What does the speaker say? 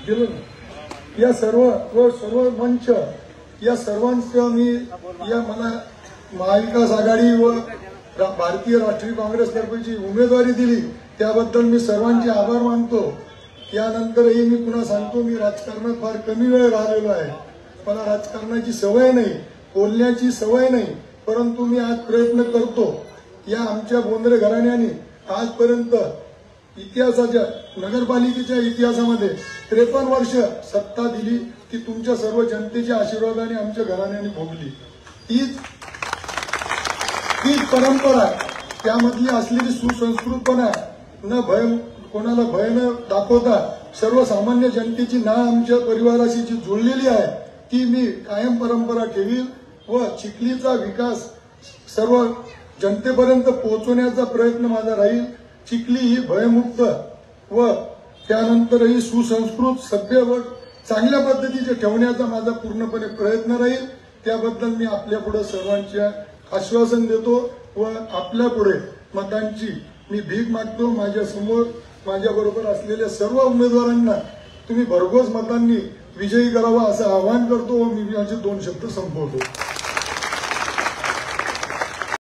दिलं ना. या सर्व मंच या सर्वांचं मी या मला महाविकास आघाडी व भारतीय राष्ट्रीय काँग्रेस तर्फेची उमेदवारी दिली त्याबद्दल मी सर्वांचे आभार मानतो। यानंतरही मी पुन्हा सांगतो, मी राजकारणात फार कमी वेळ राहिलेलो आहे। मला राजकारणाची सवय नाही, बोलण्याची सवय नाही, परंतु मी आज प्रयत्न करतो। या आमच्या बोंद्रे घराण्याने आजपर्यंत इतिहासाच्या नगरपालिकेच्या इतिहासामध्ये 53 वर्ष सत्ता दिली ती तुमच्या सर्व जनतेच्या आशीर्वादाने आमच्या घराण्याने भोगली। तीच परंपरा, त्यामधली असलेली सुसंस्कृतपणा, न भय कोणाला भय न दाखवता सर्वसामान्य जनतेची ना आमच्या परिवाराशी जी जुळलेली आहे ती मी कायम परंपरा ठेवील व चिखलीचा विकास सर्व जनतेपर्यंत पोहोचवण्याचा प्रयत्न माझा राहील। चिखली ही भयमुक्त व त्यानंतरही सुसंस्कृत सभ्य व चांगल्या पद्धतीचे ठेवण्याचा माझा पूर्णपणे प्रयत्न राहील। त्याबद्दल मी आपल्यापुढे सर्वांच्या आश्वासन देतो व आपल्यापुढे मतांची मी भीक मागतो। माझ्या समोर माझ्याबरोबर असलेल्या सर्व उमेदवारांना तुम्ही भरघोस मतांनी विजयी करावा असं आवाहन करतो व मी माझे 2 शब्द संपवतो।